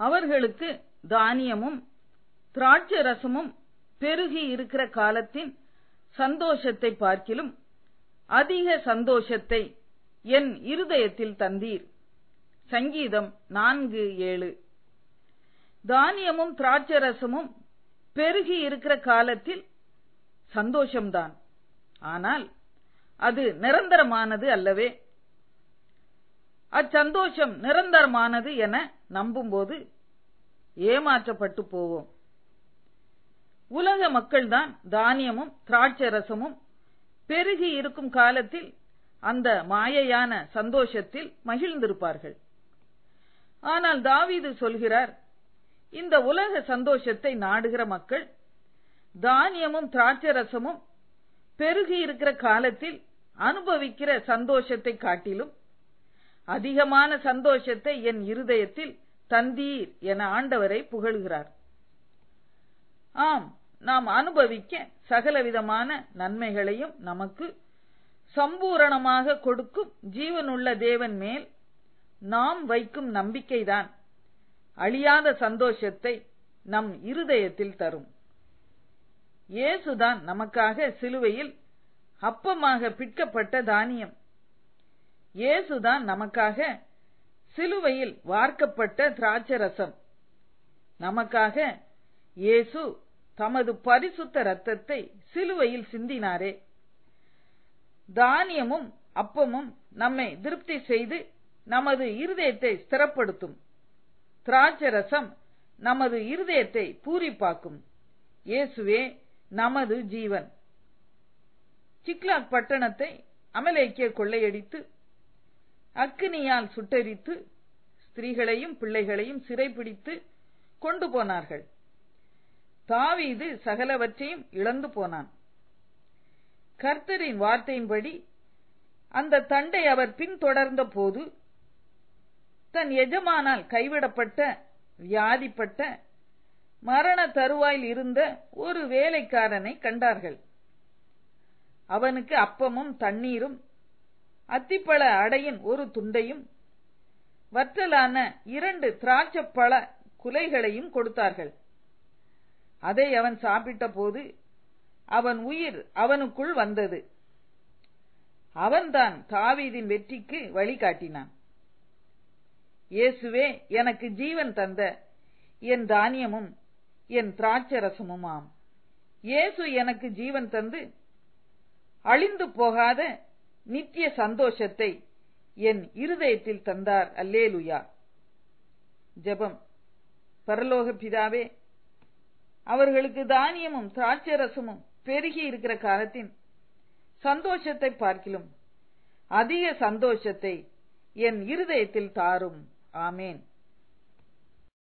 அவர்களுக்கு தானியமும் திராட்சை ரசமும் பெருகி இருக்கிற காலத்தின் சந்தோஷத்தை பார்க்கிலும் அதிக சந்தோஷத்தை என் இருதயத்தில் தந்தீர். சங்கீதம் 4:7. தானியமும் திராட்சை ரசமும் பெருகி இருக்கிற காலத்தில் சந்தோஷம்தான், ஆனால் அது நிரந்தரமானது அல்லவே. அச்சந்தோஷம் நிரந்தரமானது என நம்பும்போது ஏமாற்றப்பட்டு போவோம். உலக மக்கள்தான் தானியமும் திராட்சை ரசமும் பெருகி இருக்கும் காலத்தில் அந்த மாயையான சந்தோஷத்தில் மகிழ்ந்திருப்பார்கள். ஆனால் தாவீது சொல்கிறார், இந்த உலக சந்தோஷத்தை நாடுகிற மக்கள் தானியமும் திராட்சை ரசமும் பெருகி இருக்கிற காலத்தில் அனுபவிக்கிற சந்தோஷத்தை காட்டிலும் அதிகமான சந்தோஷத்தை என் இருதயத்தில் தந்தீர் என ஆண்டவரை புகழ்கிறார். ஆம், நாம் அனுபவிக்க சகலவிதமான நன்மைகளையும் நமக்கு சம்பூரணமாக கொடுக்கும் ஜீவனுள்ள தேவன் மேல் நாம் வைக்கும் நம்பிக்கைதான் அழியாத சந்தோஷத்தை நம் இருதயத்தில் தரும். இயேசுதான் நமக்காக சிலுவையில் அப்பமாக பிற்கப்பட்ட தானியம். இயேசுதான் நமக்காக சிலுவையில் வார்க்கப்பட்ட திராட்சை ரசம். நமக்காக இயேசு தமது பரிசுத்த இரத்தத்தை சிலுவையில் சிந்தினாரே. தானியமும் அப்பமும் நம்மை திருப்தி செய்து நமது இருதயத்தை ஸ்திரப்படுத்தும். திராட்சை ரசம் நமது இருதயத்தை பூரிப்பாக்கும். இயேசுவே நமது ஜீவன். சிக்லாக் பட்டணத்தை அமலேக்கியர் கொள்ளையடித்து அக்கினியால் சுட்டெரித்து ஸ்திரீகளையும் பிள்ளைகளையும் சிறைப்பிடித்து கொண்டு போனார்கள். தாவீது சகலவற்றையும் இழந்து போனான். கர்த்தரின் வார்த்தையின்படி அந்த தண்டை அவர் பின்தொடர்ந்த போது தன் எஜமானால் கைவிடப்பட்ட வியாதிப்பட்ட மரண தருவாயில் இருந்த ஒரு வேலைக்காரனை கண்டார்கள். அவனுக்கு அப்பமும் தண்ணீரும் அத்திப்பழ அடையின் ஒரு துண்டையும் வற்றலான 2 திராட்சைப்பழ குலைகளையும் கொடுத்தார்கள். அதை அவன் சாப்பிட்ட போது அவன் உயிர் அவனுக்குள் வந்தது. அவன்தான் தாவீதின் வெற்றிக்கு வழிகாட்டினான். இயேசுவே எனக்கு ஜீவன் தந்த என் தானியமும் என் திராட்சை ரசமுமாம். இயேசு எனக்கு ஜீவன் தந்து அழிந்து போகாத நித்திய சந்தோஷத்தை என் இருதயத்தில் தந்தார். அல்லேலூயா. ஜெபம். பரலோக பிதாவே, அவர்களுக்கு தானியமும் திராட்சை ரசமும் பெருகி இருக்கிற காலத்தின் சந்தோஷத்தை பார்க்கிலும் அதிக சந்தோஷத்தை என் இருதயத்தில் தாரும். ஆமேன்.